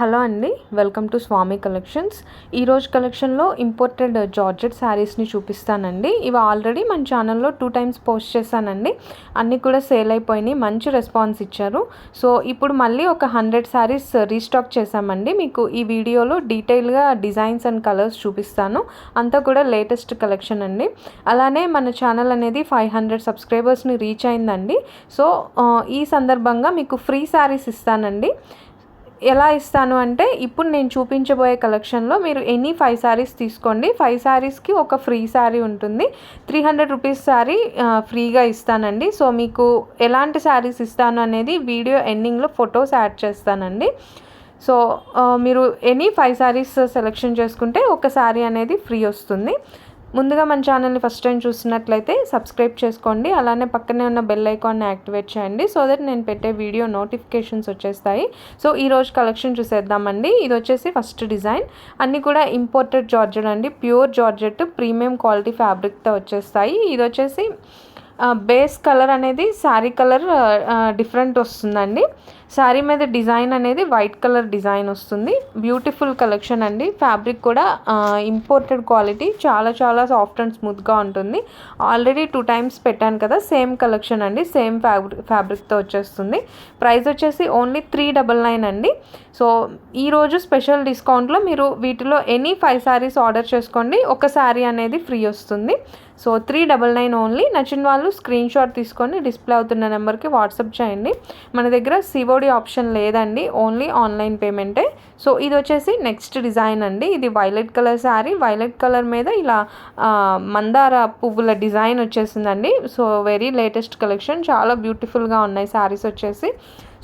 Hello అండి, welcome to Swamy collections. ఈరోజు కలెక్షన్లో ఇంపోర్టెడ్ జార్జెట్ శారీస్ని చూపిస్తానండి. ఇవి ఆల్రెడీ మన ఛానల్లో 2 times పోస్ట్ చేశానండి. అన్నీ కూడా సేల్ అయిపోయినాయి, మంచి రెస్పాన్స్ ఇచ్చారు. సో ఇప్పుడు మళ్ళీ ఒక 100 శారీస్ రీస్టాక్ చేశామండి. మీకు ఈ వీడియోలో డీటెయిల్గా డిజైన్స్ అండ్ కలర్స్ చూపిస్తాను. అంతా కూడా లేటెస్ట్ కలెక్షన్ అండి. అలానే మన ఛానల్ అనేది 500 సబ్స్క్రైబర్స్ని రీచ్ అయిందండి. సో ఈ సందర్భంగా మీకు ఫ్రీ శారీస్ ఇస్తానండి. ఎలా ఇస్తాను అంటే, ఇప్పుడు నేను చూపించబోయే కలెక్షన్లో మీరు ఎనీ 5 శారీస్ తీసుకోండి. 5 శారీస్కి ఒక ఫ్రీ శారీ ఉంటుంది. 300 రూపీస్ శారీ ఫ్రీగా ఇస్తానండి. సో మీకు ఎలాంటి శారీస్ ఇస్తాను అనేది వీడియో ఎండింగ్లో ఫొటోస్ యాడ్ చేస్తానండి. సో మీరు ఎనీ 5 శారీస్ సెలెక్షన్ చేసుకుంటే ఒక శారీ అనేది ఫ్రీ వస్తుంది. ముందుగా మన ఛానల్ని ఫస్ట్ టైం చూస్తున్నట్లయితే సబ్స్క్రైబ్ చేసుకోండి. అలానే పక్కనే ఉన్న బెల్ ఐకాన్ని యాక్టివేట్ చేయండి, సో దట్ నేను పెట్టే వీడియో నోటిఫికేషన్స్ వచ్చేస్తాయి. సో ఈరోజు కలెక్షన్ చూసేద్దామండి. ఇది వచ్చేసి ఫస్ట్ డిజైన్. అన్నీ కూడా ఇంపోర్టెడ్ జార్జెట్ అండి, ప్యూర్ జార్జెట్, ప్రీమియం క్వాలిటీ ఫ్యాబ్రిక్తో వచ్చేస్తాయి. ఇది వచ్చేసి బేస్ కలర్ అనేది శారీ కలర్ డిఫరెంట్ వస్తుందండి. శారీ మీద డిజైన్ అనేది వైట్ కలర్ డిజైన్ వస్తుంది. బ్యూటిఫుల్ కలెక్షన్ అండి. ఫ్యాబ్రిక్ కూడా ఇంపోర్టెడ్ క్వాలిటీ, చాలా చాలా సాఫ్ట్ అండ్ స్మూత్గా ఉంటుంది. ఆల్రెడీ 2 times పెట్టాను కదా, సేమ్ కలెక్షన్ అండి, సేమ్ ఫ్యాబ్రిక్తో వచ్చేస్తుంది. ప్రైస్ వచ్చేసి ఓన్లీ 399 అండి. సో ఈరోజు స్పెషల్ డిస్కౌంట్లో మీరు వీటిలో ఎనీ 5 శారీస్ ఆర్డర్ చేసుకోండి, ఒక శారీ అనేది ఫ్రీ వస్తుంది. So 399 only. నచ్చిన వాళ్ళు స్క్రీన్ షాట్ తీసుకొని డిస్ప్లే అవుతున్న నెంబర్కి వాట్సాప్ చేయండి. మన దగ్గర సిఓడి ఆప్షన్ లేదండి, ఓన్లీ ఆన్లైన్ పేమెంటే. సో ఇది వచ్చేసి నెక్స్ట్ డిజైన్ అండి. ఇది violet colour sari, violet colour మీద ఇలా మందార పువ్వుల డిజైన్ వచ్చేసిందండి. సో వెరీ లేటెస్ట్ కలెక్షన్, చాలా బ్యూటిఫుల్గా ఉన్నాయి శారీస్ వచ్చేసి.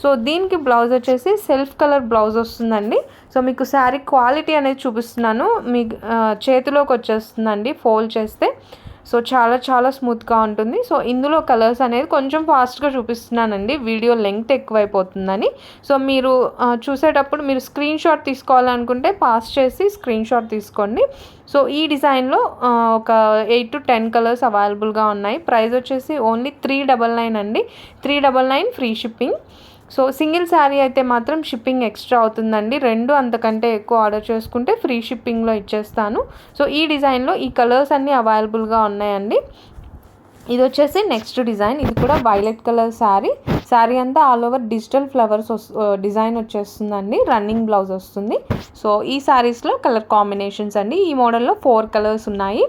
సో దీనికి బ్లౌజ్ వచ్చేసి సెల్ఫ్ కలర్ బ్లౌజ్ వస్తుందండి. సో మీకు శారీ క్వాలిటీ అనేది చూపిస్తున్నాను. మీ చేతిలోకి వచ్చేస్తుందండి ఫోల్డ్ చేస్తే. సో చాలా చాలా స్మూత్గా ఉంటుంది. సో ఇందులో కలర్స్ అనేది కొంచెం ఫాస్ట్గా చూపిస్తున్నానండి, వీడియో లెంగ్త్ ఎక్కువైపోతుందని. సో మీరు చూసేటప్పుడు మీరు స్క్రీన్ షాట్ తీసుకోవాలనుకుంటే పాస్ చేసి స్క్రీన్ షాట్ తీసుకోండి. సో ఈ డిజైన్లో ఒక 8 to 10 కలర్స్ అవైలబుల్గా ఉన్నాయి. ప్రైస్ వచ్చేసి ఓన్లీ 399 అండి. 399 free shipping. So single sari అయితే మాత్రం షిప్పింగ్ ఎక్స్ట్రా అవుతుందండి. 2 అంతకంటే ఎక్కువ ఆర్డర్ చేసుకుంటే ఫ్రీ షిప్పింగ్లో ఇచ్చేస్తాను. సో ఈ డిజైన్లో ఈ కలర్స్ అన్నీ అవైలబుల్గా ఉన్నాయండి. ఇది వచ్చేసి నెక్స్ట్ డిజైన్. ఇది కూడా వైలెట్ కలర్ శారీ. శారీ అంతా all over digital flowers design వచ్చేస్తుందండి. రన్నింగ్ బ్లౌజ్ వస్తుంది. సో ఈ శారీస్లో కలర్ కాంబినేషన్స్ అండి. ఈ మోడల్లో 4 కలర్స్ ఉన్నాయి.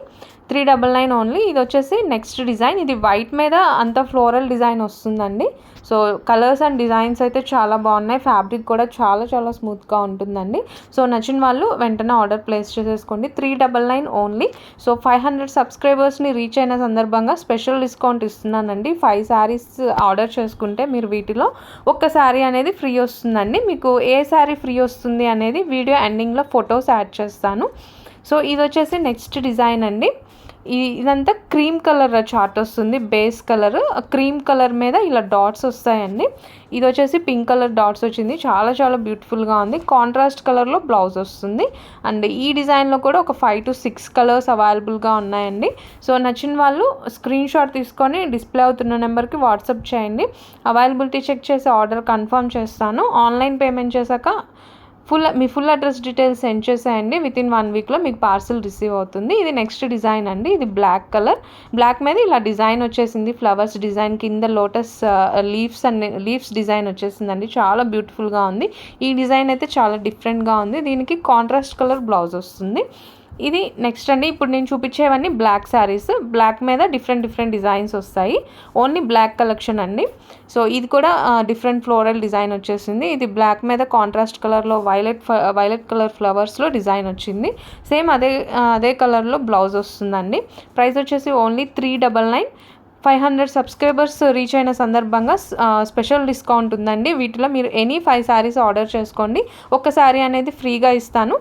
399 ఓన్లీ. ఇది వచ్చేసి నెక్స్ట్ డిజైన్. ఇది వైట్ మీద అంత ఫ్లోరల్ డిజైన్ వస్తుందండి. సో కలర్స్ అండ్ డిజైన్స్ అయితే చాలా బాగున్నాయి. ఫ్యాబ్రిక్ కూడా చాలా చాలా స్మూత్గా ఉంటుందండి. సో నచ్చిన వాళ్ళు వెంటనే ఆర్డర్ ప్లేస్ చేసేసుకోండి. 399 ఓన్లీ. సో 500 సబ్స్క్రైబర్స్ని రీచ్ అయిన సందర్భంగా స్పెషల్ డిస్కౌంట్ ఇస్తున్నానండి. 5 శారీస్ ఆర్డర్ చేసుకుంటే మీరు వీటిలో ఒక శారీ అనేది ఫ్రీ వస్తుందండి. మీకు ఏ శారీ ఫ్రీ వస్తుంది అనేది వీడియో ఎండింగ్లో ఫొటోస్ యాడ్ చేస్తాను. సో ఇది వచ్చేసి నెక్స్ట్ డిజైన్ అండి. ఇదంతా క్రీమ్ కలర్ చార్ట్ వస్తుంది. బేస్ కలర్ క్రీమ్ కలర్ మీద ఇలా డాట్స్ వస్తాయండి. ఇది వచ్చేసి పింక్ కలర్ డాట్స్ వచ్చింది. చాలా చాలా బ్యూటిఫుల్గా ఉంది. కాంట్రాస్ట్ కలర్లో బ్లౌజ్ వస్తుంది. అండ్ ఈ డిజైన్లో కూడా ఒక 5 to 6 కలర్స్ అవైలబుల్గా ఉన్నాయండి. సో నచ్చిన వాళ్ళు స్క్రీన్ షాట్ తీసుకొని డిస్ప్లే అవుతున్న నెంబర్కి వాట్సాప్ చేయండి. అవైలబిలిటీ చెక్ చేసి ఆర్డర్ కన్ఫర్మ్ చేస్తాను. ఆన్లైన్ పేమెంట్ చేశాక మీ ఫుల్ అడ్రస్ డీటెయిల్స్ సెండ్ చేసేయండి. వితిన్ 1 weekలో మీకు పార్సిల్ రిసీవ్ అవుతుంది. ఇది నెక్స్ట్ డిజైన్ అండి. ఇది బ్లాక్ కలర్. బ్లాక్ మీద ఇలా డిజైన్ వచ్చేసింది, ఫ్లవర్స్ డిజైన్, కింద లోటస్ లీవ్స్ డిజైన్ వచ్చేసిందండి. చాలా బ్యూటిఫుల్గా ఉంది. ఈ డిజైన్ అయితే చాలా డిఫరెంట్గా ఉంది. దీనికి కాంట్రాస్ట్ కలర్ బ్లౌజ్ వస్తుంది. ఇది నెక్స్ట్ అండి. ఇప్పుడు నేను చూపించేవన్నీ బ్లాక్ శారీస్. బ్లాక్ మీద డిఫరెంట్ డిజైన్స్ వస్తాయి. ఓన్లీ బ్లాక్ కలెక్షన్ అండి. సో ఇది కూడా డిఫరెంట్ ఫ్లోరల్ డిజైన్ వచ్చేసింది. ఇది బ్లాక్ మీద కాంట్రాస్ట్ కలర్లో వైలెట్ కలర్ ఫ్లవర్స్లో డిజైన్ వచ్చింది. సేమ్ అదే కలర్లో బ్లౌజ్ వస్తుందండి. ప్రైస్ వచ్చేసి ఓన్లీ 399. 500 సబ్స్క్రైబర్స్ రీచ్ అయిన సందర్భంగా స్పెషల్ డిస్కౌంట్ ఉందండి. వీటిలో మీరు ఎనీ 5 శారీస్ ఆర్డర్ చేసుకోండి, ఒక శారీ అనేది ఫ్రీగా ఇస్తాను.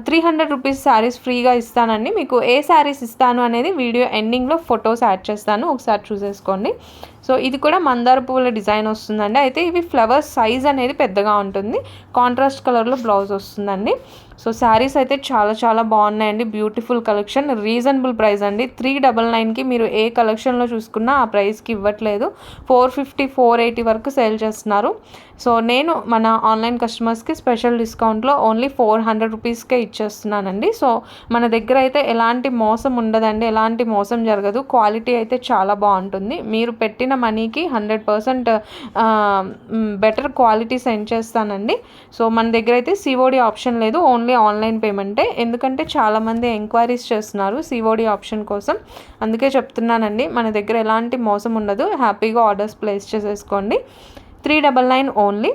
300 రూపీస్ శారీస్ ఫ్రీగా ఇస్తానండి. మీకు ఏ శారీస్ ఇస్తాను అనేది వీడియో ఎండింగ్లో ఫొటోస్ యాడ్ చేస్తాను, ఒకసారి చూసేసుకోండి. సో ఇది కూడా మందార పువ్వుల డిజైన్ వస్తుందండి. అయితే ఇవి ఫ్లవర్స్ సైజ్ అనేది పెద్దగా ఉంటుంది. కాంట్రాస్ట్ కలర్లో బ్లౌజ్ వస్తుందండి. సో శారీస్ అయితే చాలా చాలా బాగున్నాయండి. బ్యూటిఫుల్ కలెక్షన్, రీజనబుల్ ప్రైస్ అండి. 399కి మీరు ఏ కలెక్షన్లో చూసుకున్నా ఆ ప్రైస్కి ఇవ్వట్లేదు. 450 480 వరకు సేల్ చేస్తున్నారు. సో నేను మన ఆన్లైన్ కస్టమర్స్కి స్పెషల్ డిస్కౌంట్లో ఓన్లీ 400 రూపీస్కే ఇచ్చేస్తున్నానండి. సో మన దగ్గర అయితే ఎలాంటి మోసం ఉండదండి, ఎలాంటి మోసం జరగదు. క్వాలిటీ అయితే చాలా బాగుంటుంది. మీరు పెట్టిన మనీకి 100% బెటర్ క్వాలిటీ సెండ్ చేస్తానండి. సో మన దగ్గర అయితే సిఓడి ఆప్షన్ లేదు, ఓన్లీ ఆన్లైన్ పేమెంటే. ఎందుకంటే చాలామంది ఎంక్వైరీస్ చేస్తున్నారు సిఓడి ఆప్షన్ కోసం, అందుకే చెప్తున్నానండి. మన దగ్గర ఎలాంటి మోసం ఉండదు. హ్యాపీగా ఆర్డర్స్ ప్లేస్ చేసేసుకోండి. 399 ఓన్లీ.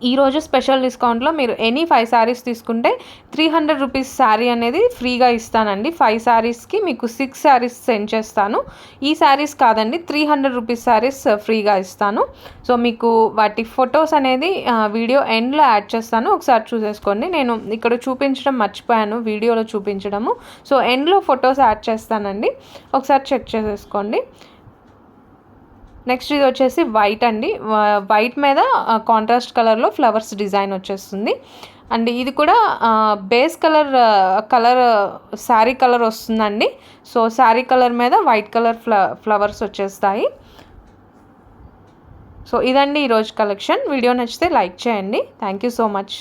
ఈరోజు స్పెషల్ డిస్కౌంట్లో మీరు ఎనీ 5 శారీస్ తీసుకుంటే 300 రూపీస్ శారీ అనేది ఫ్రీగా ఇస్తానండి. 5 శారీస్కి మీకు 6 శారీస్ సెండ్ చేస్తాను. ఈ శారీస్ కాదండి, 300 రూపీస్ శారీస్ ఫ్రీగా ఇస్తాను. సో మీకు వాటి ఫొటోస్ అనేది వీడియో ఎండ్లో యాడ్ చేస్తాను, ఒకసారి చూసేసుకోండి. నేను ఇక్కడ చూపించడం మర్చిపోయాను వీడియోలో చూపించడము. సో ఎండ్లో ఫొటోస్ యాడ్ చేస్తానండి, ఒకసారి చెక్ చేసేసుకోండి. నెక్స్ట్ ఇది వచ్చేసి వైట్ అండి. వైట్ మీద కాంట్రాస్ట్ కలర్లో ఫ్లవర్స్ డిజైన్ వచ్చేస్తుంది. అండ్ ఇది కూడా బేస్ కలర్ శారీ కలర్ వస్తుందండి. సో శారీ కలర్ మీద వైట్ కలర్ ఫ్లవర్స్ వచ్చేస్తాయి. సో ఇదండి ఈరోజు కలెక్షన్. వీడియో నచ్చితే లైక్ చేయండి. Thank you so much.